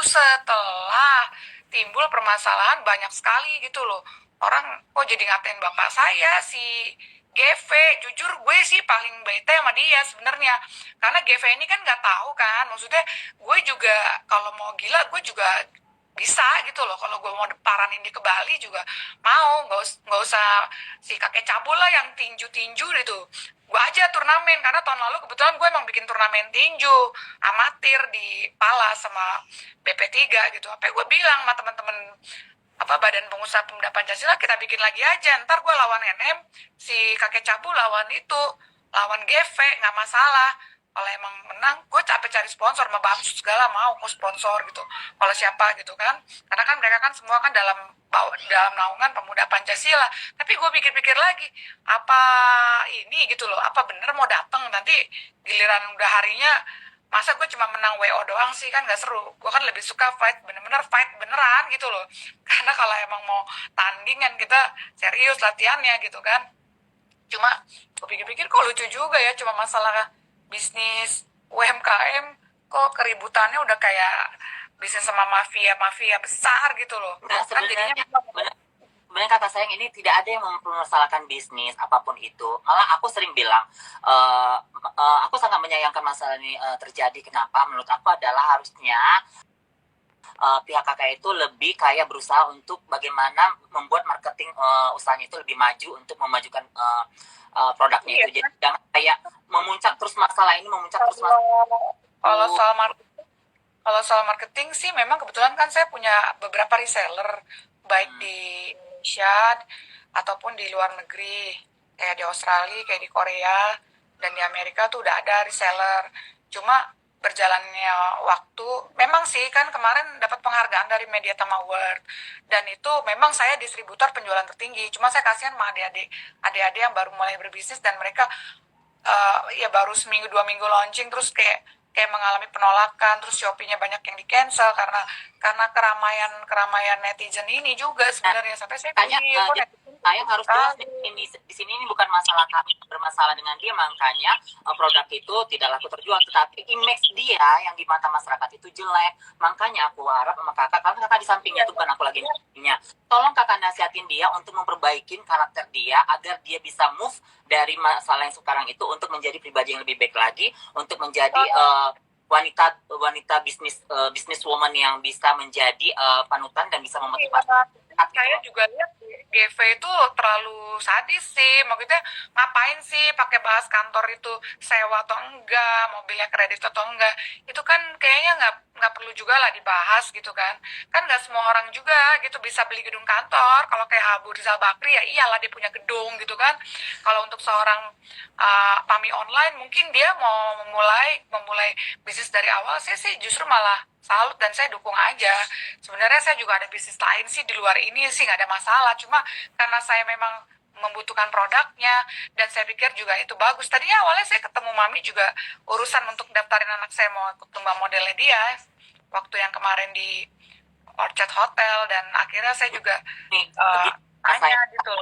setelah timbul permasalahan banyak sekali gitu loh. Orang kok jadi ngatain bapak saya si GV. Jujur gue sih paling bete sama dia sebenarnya, karena GV ini kan nggak tahu kan, maksudnya gue juga kalau mau gila gue juga bisa gitu loh. Kalau gue mau paranin dia ke Bali juga mau, nggak usah si kakek cabul lah yang tinju-tinju gitu. Gue aja turnamen, karena tahun lalu kebetulan gue emang bikin turnamen tinju amatir di Pala sama BP3 gitu. Apa gue bilang sama teman-teman apa Badan Pengusaha Pemuda Pancasila, kita bikin lagi aja, ntar gue lawan NM, si kakek cabu lawan itu, lawan GV, nggak masalah. Kalau emang menang, gue capek cari sponsor, sama Bamsus segala mau kok sponsor gitu. Kalau siapa gitu kan, karena kan mereka kan semua kan dalam naungan Pemuda Pancasila. Tapi gue pikir-pikir lagi, apa ini gitu loh, apa bener mau datang nanti giliran udah harinya, masa gue cuma menang WO doang sih, kan gak seru. Gue kan lebih suka fight, bener-bener fight beneran gitu loh. Karena kalau emang mau tandingan kita serius latihannya gitu kan. Cuma gue pikir-pikir kok lucu juga ya, cuma masalah bisnis UMKM kok keributannya udah kayak bisnis sama mafia besar gitu loh. Nah, Kan jadinya sebenarnya kakak sayang ini tidak ada yang mempermasalahkan bisnis apapun itu. Malah aku sering bilang, aku sangat menyayangkan masalah ini terjadi. Kenapa? Menurut aku adalah harusnya pihak kakak itu lebih kayak berusaha untuk bagaimana membuat marketing usahanya itu lebih maju untuk memajukan produknya itu. Jadi jangan kayak memuncak terus masalah ini, kalau soal marketing sih memang kebetulan kan saya punya beberapa reseller baik di Indonesia ataupun di luar negeri, kayak di Australia, kayak di Korea, dan di Amerika tuh udah ada reseller. Cuma berjalannya waktu, memang sih kan kemarin dapat penghargaan dari Mediatama Award, dan itu memang saya distributor penjualan tertinggi. Cuma saya kasihan sama adik-adik yang baru mulai berbisnis, dan mereka ya baru seminggu 2 minggu launching terus kayak mengalami penolakan, terus Shopee-nya banyak yang di cancel karena keramaian netizen ini juga sebenarnya. Sampai saya Makanya kok saya harus jelas di sini ini bukan masalah kami bermasalah dengan dia, makanya produk itu tidak laku terjual, tetapi image dia yang di mata masyarakat itu jelek. Makanya aku harap sama kakak, karena kakak di sampingnya tuh bukan aku lagi sampingnya, tolong kakak nasihatin dia untuk memperbaikin karakter dia agar dia bisa move dari masalah yang sekarang itu untuk menjadi pribadi yang lebih baik lagi, untuk menjadi wanita bisnis woman yang bisa menjadi panutan dan bisa memotivasi. Saya juga lihat GV itu terlalu sadis sih, maksudnya ngapain sih pakai bahas kantor itu sewa atau enggak, mobilnya kredit atau enggak, itu kan kayaknya nggak perlu juga lah dibahas gitu kan nggak semua orang juga gitu bisa beli gedung kantor. Kalau kayak Abu Rizal Bakri ya iyalah dia punya gedung gitu kan. Kalau untuk seorang Pami online mungkin dia mau memulai bisnis dari awal, saya sih justru malah salut dan saya dukung aja. Sebenarnya saya juga ada bisnis lain sih di luar ini sih, nggak ada masalah. Cuma karena saya memang membutuhkan produknya dan saya pikir juga itu bagus. Tadinya awalnya saya ketemu Mami juga urusan untuk daftarin anak saya mau ikut lomba modelnya dia waktu yang kemarin di Orchard Hotel, dan akhirnya saya juga tanya gitu.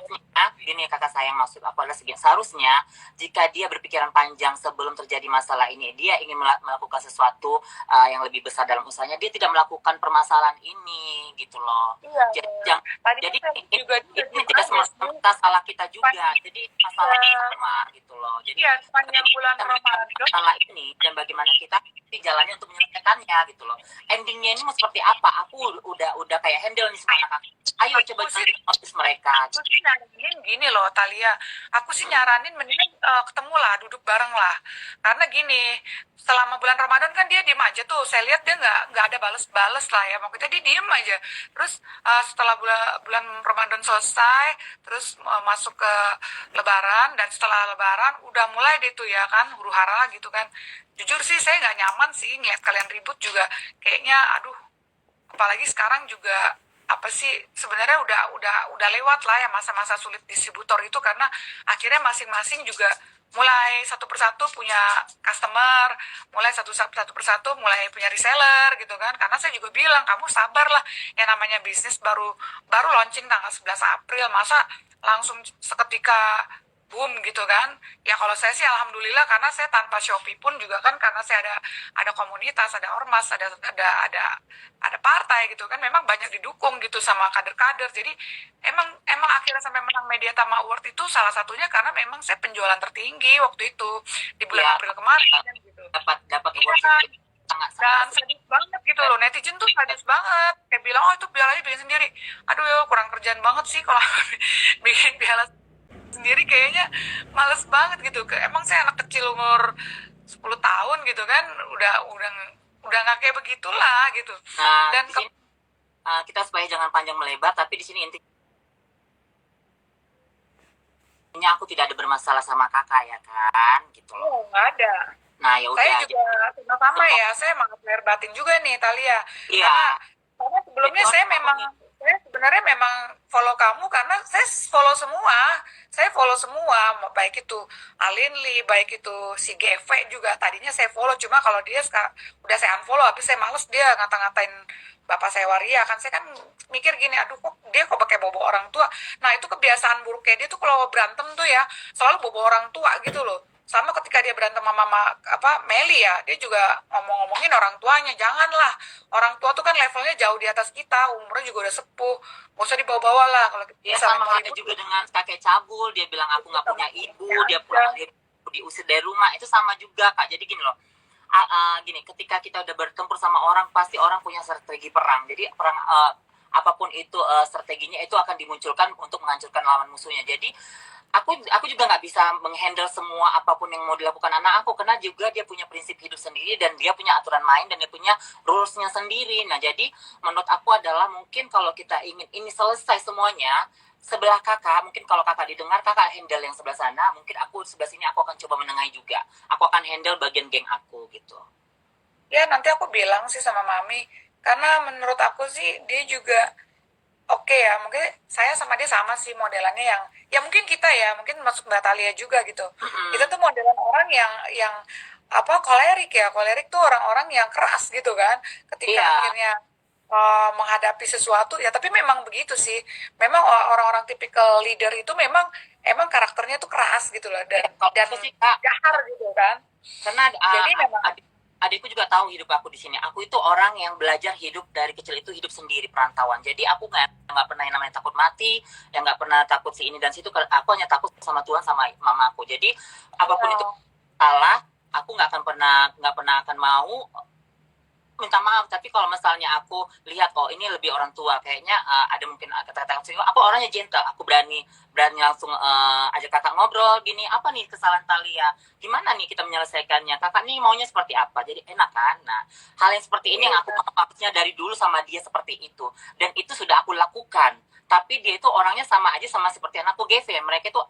Gini kakak sayang, maksud aku adalah seharusnya jika dia berpikiran panjang sebelum terjadi masalah ini, dia ingin melakukan sesuatu yang lebih besar dalam usahanya, dia tidak melakukan permasalahan ini gitu loh. Iya, jadi ini tidak semata salah kita juga, jadi masalah sama gitu loh. Jadi ya, sepanjang bulan Ramadan masalah ini dan bagaimana kita jalannya untuk menyelesaikannya gitu loh. Endingnya ini mau seperti apa? Aku udah kayak handle nih semua anak. Ayo coba cari mereka. Aku sih nyaranin gini loh Talia, aku sih nyaranin mendingan ketemu lah, duduk bareng lah. Karena gini, selama bulan Ramadan kan dia diem aja tuh, saya lihat dia nggak ada bales-bales lah ya, maksudnya dia diem aja. Terus setelah bulan Ramadan selesai, terus masuk ke Lebaran, dan setelah Lebaran udah mulai deh tuh ya kan huru hara gitu kan. Jujur sih saya nggak nyaman sih ngeliat kalian ribut juga, kayaknya aduh. Apalagi sekarang juga apa sih sebenarnya udah lewat lah ya masa-masa sulit distributor itu, karena akhirnya masing-masing juga mulai satu persatu punya customer, mulai satu persatu mulai punya reseller gitu kan. Karena saya juga bilang kamu sabar lah, yang namanya bisnis baru launching tanggal 11 April, masa langsung seketika boom gitu kan. Ya kalau saya sih alhamdulillah, karena saya tanpa Shopee pun juga kan, karena saya ada komunitas, ada ormas, ada partai gitu kan, memang banyak didukung gitu sama kader-kader. Jadi emang akhirnya sampai menang Media Tama Award itu salah satunya karena memang saya penjualan tertinggi waktu itu di bulan Ya, April kemarin gitu. dapat Iya, awards itu sangat dan sangat sadis banget gitu loh, netizen tuh sadis banget, kayak bilang oh itu pialanya bikin sendiri. Aduh ya kurang kerjaan banget sih kalau bikin piala sendiri, kayaknya males banget gitu. Emang saya anak kecil umur 10 tahun gitu kan, udah nggak kayak begitulah gitu. Nah, Dan di sini kita supaya jangan panjang melebar, tapi di sini intinya aku tidak ada bermasalah sama kakak ya kan, gitu loh. nggak ada. Nah ya Saya udah. juga sama-sama ya, saya emang lahir batin juga nih Talia. Iya. Karena sebelumnya saya sebenarnya memang follow kamu karena saya follow semua, baik itu Alinli, baik itu si GV juga tadinya saya follow, cuma kalau dia udah saya unfollow, habis saya males dia ngata-ngatain bapak saya waria kan, saya kan mikir gini, aduh kok dia kok pakai bobo orang tua. Nah itu kebiasaan buruknya dia tuh kalau berantem tuh ya selalu bobo orang tua gitu loh. Sama ketika dia berantem sama mama Meli ya, dia juga ngomongin orang tuanya. Janganlah, orang tua tuh kan levelnya jauh di atas kita, umurnya juga udah sepuh, nggak usah dibawa-bawa lah kalau Dia misalnya sama mau halnya ribut. juga dengan kakek cabul, dia bilang aku nggak punya ibu, dia pulang diusir dari rumah, itu sama juga kak. Jadi gini loh, gini, ketika kita udah bertempur sama orang, pasti orang punya strategi perang. Jadi perang apapun itu strateginya itu akan dimunculkan untuk menghancurkan lawan musuhnya. Jadi aku juga nggak bisa menghandle semua apapun yang mau dilakukan anak aku, karena juga dia punya prinsip hidup sendiri dan dia punya aturan main dan dia punya rulesnya sendiri. Nah jadi menurut aku adalah mungkin kalau kita ingin ini selesai semuanya, sebelah kakak, mungkin kalau kakak didengar, kakak handle yang sebelah sana, mungkin aku sebelah sini aku akan coba menengahi juga, aku akan handle bagian geng aku gitu. Ya nanti aku bilang sih sama mami, karena menurut aku sih dia juga oke ya, mungkin saya sama dia sama sih modelannya, yang ya mungkin kita ya, mungkin masuk Natalia juga gitu. Kita tuh modelan orang yang kolerik ya, kolerik tuh orang-orang yang keras gitu kan. Ketika Iya. akhirnya menghadapi sesuatu ya, tapi memang begitu sih. Memang orang-orang tipikal leader itu memang emang karakternya tuh keras gitu loh, dan Kalau dan aku sih kak, jahar gitu kan. karena Jadi memang adikku juga tahu hidup aku di sini. Aku itu orang yang belajar hidup dari kecil itu hidup sendiri, perantauan. Jadi aku nggak pernah yang namanya takut mati, yang nggak pernah takut si ini dan situ. Aku hanya takut sama Tuhan sama mama aku. Jadi apapun itu salah, aku nggak pernah akan mau minta maaf. Tapi kalau misalnya aku lihat ini lebih orang tua, kayaknya ada mungkin kata-kata singgung, aku orangnya gentle, aku berani langsung ajak kakak ngobrol gini, apa nih kesalahan Talia, gimana nih kita menyelesaikannya, kakak nih maunya seperti apa, jadi enak kan. Nah hal yang seperti ini yang aku maksudnya dari dulu sama dia seperti itu, dan itu sudah aku lakukan. Tapi dia itu orangnya sama aja sama seperti anakku GV, mereka itu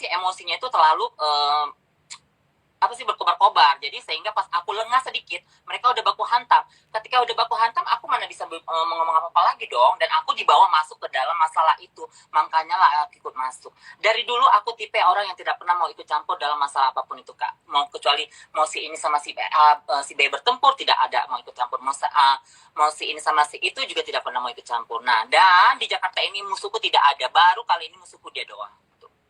emosinya itu terlalu berkobar-kobar. Jadi sehingga pas aku lengah sedikit, mereka udah baku hantam. Ketika udah baku hantam, aku mana bisa ngomong apa-apa lagi dong. Dan aku dibawa masuk ke dalam masalah itu. Makanya lah aku ikut masuk. Dari dulu aku tipe orang yang tidak pernah mau ikut campur dalam masalah apapun itu kak. Kecuali mau si ini sama si B bertempur, tidak ada mau ikut campur. Mau si ini sama si itu juga tidak pernah mau ikut campur. Nah, dan di Jakarta ini musuhku tidak ada. Baru kali ini musuhku dia doang.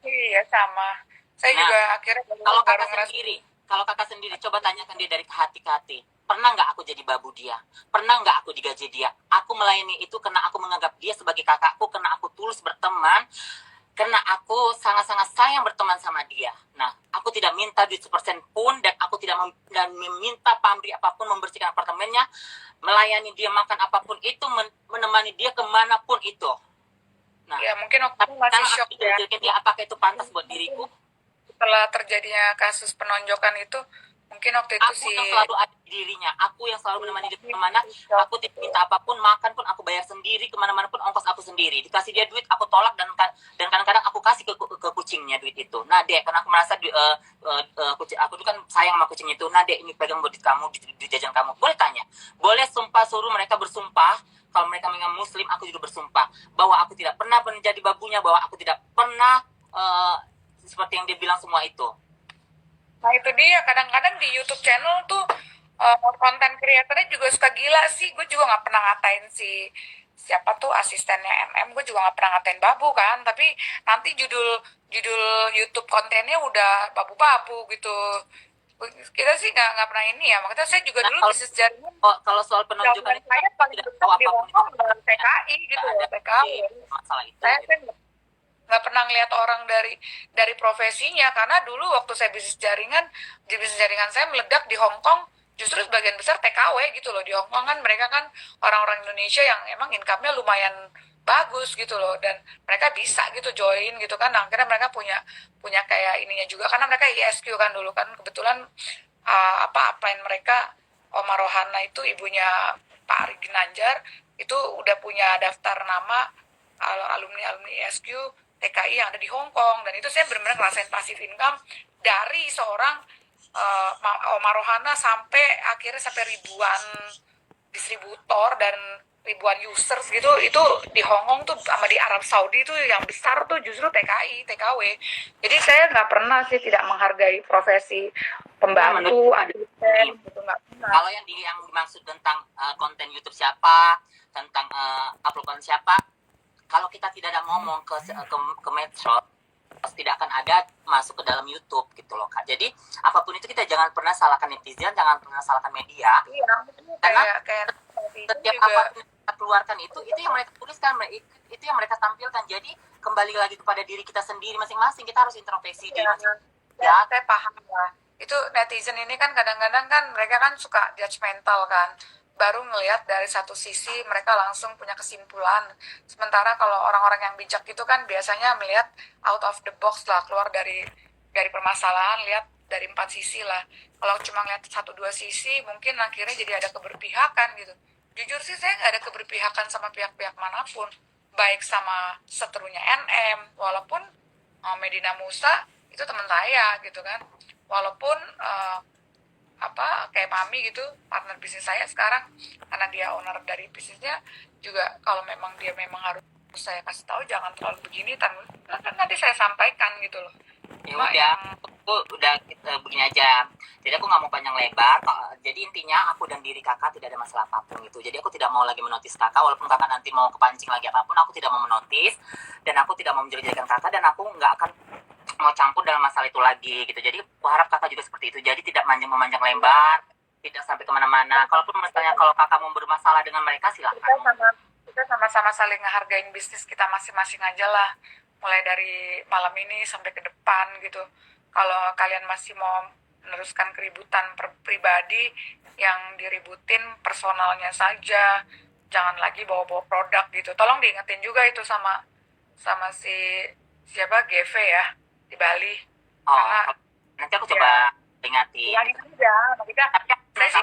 iya sama. Saya juga akhirnya kalau kakak sendiri coba tanyakan dia dari hati ke hati, pernah nggak aku jadi babu dia, pernah nggak aku digaji dia, aku melayani itu karena aku menganggap dia sebagai kakakku, karena aku tulus berteman, karena aku sangat-sangat sayang berteman sama dia. Nah aku tidak minta duit 1% pun, dan aku tidak meminta pamrih apapun, membersihkan apartemennya, melayani dia makan apapun itu, menemani dia kemanapun itu. Nah ya mungkin waktu itu masih shock ya. Dia apakah itu pantas buat diriku? Setelah terjadinya kasus penonjokan itu, mungkin waktu itu aku yang selalu ada di dirinya, aku yang selalu menemani dia kemana, aku tidak minta apapun, makan pun aku bayar sendiri, kemana-mana pun ongkos aku sendiri, dikasih dia duit aku tolak, dan kadang-kadang aku kasih ke kucingnya duit itu. Nah dek, karena aku merasa kucing aku tuh kan sayang sama kucing itu. Nah dek, ini pegang duit kamu, di jajan kamu, boleh tanya, boleh sumpah, suruh mereka bersumpah. Kalau mereka memang muslim, aku juga bersumpah bahwa aku tidak pernah menjadi babunya, bahwa aku tidak pernah seperti yang dia bilang semua itu. Nah itu dia, kadang-kadang di YouTube channel tuh konten kreatornya juga suka gila sih. Gue juga nggak pernah ngatain si siapa tuh asistennya MM, gue juga nggak pernah ngatain babu kan, tapi nanti judul judul YouTube kontennya udah babu-babu gitu. Kita sih nggak pernah ini ya, makanya saya juga Nah, dulu kalau bisnis jaringan. kalau soal penunjukan Jawaban itu saya aku paling tidak besar tahu di apapun itu Hongkong dengan TKI gitu nggak loh, ada TKW. masalah itu Saya gitu. kan nggak pernah ngeliat orang dari profesinya, karena dulu waktu saya bisnis jaringan, di bisnis jaringan saya meledak di Hong Kong justru sebagian besar TKW gitu loh. Di Hong Kong kan mereka kan orang-orang Indonesia yang emang income-nya lumayan bagus gitu loh, dan mereka bisa gitu join gitu kan. Nah, akhirnya mereka punya punya kayak ininya juga karena mereka ISQ kan dulu kan, kebetulan apa upline mereka Oma Rohana itu ibunya Pak Ari Ginanjar itu udah punya daftar nama alumni ISQ TKI yang ada di Hong Kong, dan itu saya benar-benar ngerasain pasif income dari seorang Oma Rohana sampai akhirnya sampai ribuan distributor dan ribuan users gitu. Itu di Hong Kong tuh sama di Arab Saudi tuh yang besar tuh justru TKI, TKW. Jadi saya nggak pernah sih tidak menghargai profesi pembantu, asisten gitu, nggak pernah. Kalau yang dimaksud tentang konten YouTube siapa, tentang upload konten siapa, kalau kita tidak ada ngomong ke medsos, tidak akan ada masuk ke dalam YouTube gitu loh Kak. Jadi apapun itu kita jangan pernah salahkan netizen, jangan pernah salahkan media. Iya, Karena kayak setiap juga. apapun yang kita keluarkan itu yang mereka tuliskan, itu yang mereka tampilkan. Jadi kembali lagi kepada diri kita sendiri masing-masing, kita harus introspeksi diri. Ya, saya paham lah. Itu netizen ini kan kadang-kadang kan mereka kan suka judgmental kan. Baru ngelihat dari satu sisi mereka langsung punya kesimpulan. Sementara kalau orang-orang yang bijak itu kan biasanya melihat out of the box lah, keluar dari permasalahan, lihat dari 4 sisi lah. Kalau cuma lihat 1-2 sisi mungkin akhirnya jadi ada keberpihakan gitu. Jujur sih saya nggak ada keberpihakan sama pihak-pihak manapun. Baik sama seterunya NM, walaupun Medina Musa itu teman saya gitu kan, walaupun kayak Mami gitu partner bisnis saya sekarang, karena dia owner dari bisnisnya juga. Kalau memang dia memang harus saya kasih tahu jangan terlalu begini, nanti saya sampaikan gitu loh. Ya udah, aku udah begini aja. Jadi aku nggak mau panjang lebar. Jadi intinya aku dan diri kakak tidak ada masalah apapun gitu. Jadi aku tidak mau lagi menotis kakak, walaupun kakak nanti mau kepancing lagi apapun, aku tidak mau menotis dan aku tidak mau menjelek-jelekan kakak, dan aku nggak akan mau campur dalam masalah itu lagi gitu. Jadi aku harap kakak juga seperti itu. Jadi tidak memanjang lebar, tidak sampai kemana-mana. Kalaupun misalnya kalau kakak mau bermasalah dengan mereka silahkan. Kita sama-sama saling ngehargain bisnis kita masing-masing aja lah, mulai dari malam ini sampai ke depan gitu. Kalau kalian masih mau meneruskan keributan pribadi, yang diributin personalnya saja, jangan lagi bawa-bawa produk gitu. Tolong diingetin juga itu sama si siapa, GV ya di Bali. Oh, Karena nanti aku coba ingatin. ya aja, maksudnya Saya sih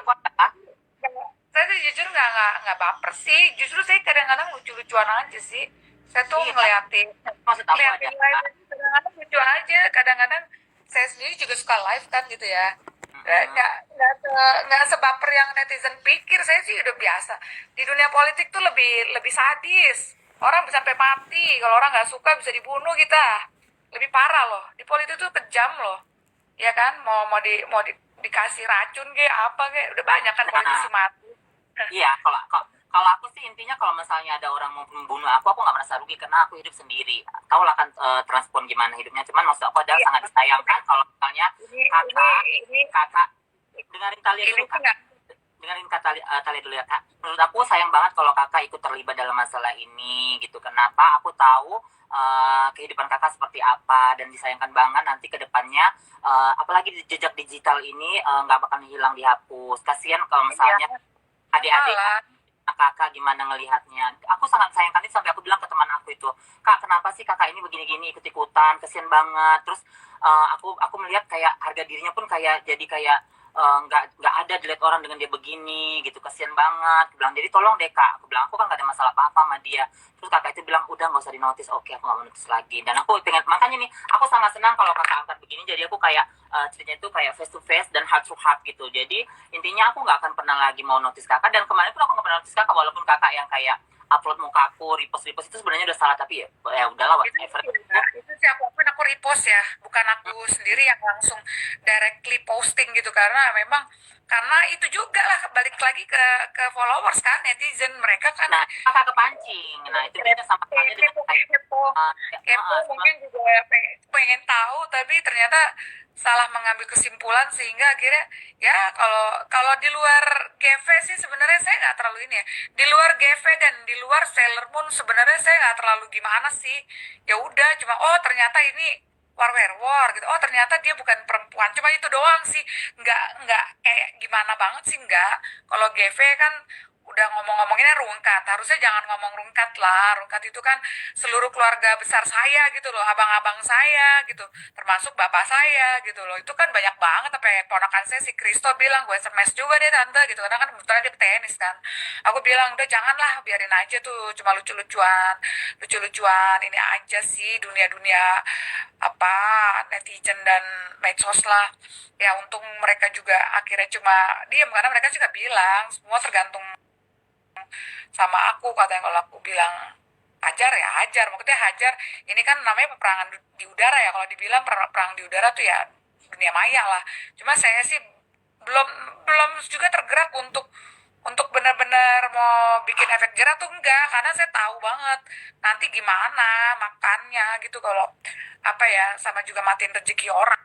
saya tuh jujur nggak baper sih, justru saya kadang-kadang lucu-lucuan aja sih. Saya tuh ngeliatin maksud aku aja. kadang-kadang lucu aja, kadang-kadang saya sendiri juga suka live kan gitu ya. Nggak sebaper yang netizen pikir. Saya sih udah biasa. Di dunia politik tuh lebih sadis. Orang bisa sampai mati. Kalau orang nggak suka bisa dibunuh kita. Lebih parah loh. Di politik tuh kejam loh. Ya kan? Mau dikasih racun kayak apa kayak, udah banyak kan politisi mati. Iya, kalau aku sih intinya kalau misalnya ada orang mau membunuh aku nggak merasa rugi karena aku hidup sendiri. Tahu lah kan transpon gimana hidupnya. Cuman maksud aku adalah sangat disayangkan kalau misalnya kakak dengerin Talia dulu kak. Dengerin Talia dulu ya kak. Menurut aku sayang banget kalau kakak ikut terlibat dalam masalah ini gitu. Kenapa? Aku tahu kehidupan kakak seperti apa, dan disayangkan banget nanti ke depannya apalagi di jejak digital ini nggak bakal hilang, dihapus. Kasihan kalau misalnya adik-adik kakak gimana ngelihatnya. Aku sangat sayangkan itu, sampai aku bilang ke teman aku itu, kak kenapa sih kakak ini begini-gini ikut-ikutan, kasihan banget. Terus aku melihat kayak harga dirinya pun kayak jadi kayak nggak ada dilihat orang dengan dia begini gitu, kasihan banget. Aku bilang jadi tolong deh kak, aku bilang aku kan nggak ada masalah apa-apa sama dia. Terus kakak itu bilang udah nggak usah dinotis. Oke, aku nggak mau notis lagi. Dan aku pengen, makanya nih aku sangat senang kalau kakak angkat begini. Jadi aku kayak ceritanya itu kayak face to face dan heart to heart gitu. Jadi intinya aku nggak akan pernah lagi mau notis kakak, dan kemarin pun aku nggak pernah notis kakak, walaupun kakak yang kayak upload muka aku, repost itu sebenarnya udah salah, tapi ya udahlah whatever. Itu siapapun aku aku repost ya, bukan aku sendiri yang langsung directly posting gitu, karena itu juga lah balik lagi ke followers kan, netizen mereka kan Nah, kakak kepancing. Nah, itu beda sama halnya dengan kepo saya. kepo kepo mungkin juga pengen tahu, tapi ternyata salah mengambil kesimpulan sehingga akhirnya ya kalau kalau di luar GV sih sebenarnya saya nggak terlalu ini ya, di luar GV dan di luar Sailor Moon sebenarnya saya nggak terlalu gimana sih, ya udah cuma oh ternyata ini war gitu, oh ternyata dia bukan perempuan, cuma itu doang sih, nggak kayak gimana banget sih, nggak. Kalau GV kan udah ngomong-ngomonginnya rungkat, harusnya jangan ngomong rungkat lah, rungkat itu kan seluruh keluarga besar saya gitu loh, abang-abang saya gitu, termasuk bapak saya gitu loh, itu kan banyak banget. Apa ya, ponakan saya si Kristo bilang gue SMS juga deh tante gitu, karena kan kebetulan dia tenis kan, aku bilang udah janganlah, biarin aja tuh, cuma lucu-lucuan ini aja sih, dunia-dunia apa netizen dan medsos lah ya. Untung mereka juga akhirnya cuma diam, karena mereka juga bilang semua tergantung sama aku, katanya. Kalau aku bilang hajar ya hajar, maksudnya hajar ini kan namanya peperangan di udara ya, kalau dibilang perang di udara tuh ya dunia maya lah. Cuma saya sih belum belum juga tergerak untuk benar-benar mau bikin efek jerah tuh, enggak, karena saya tahu banget nanti gimana makannya gitu kalau apa ya, sama juga matiin rezeki orang.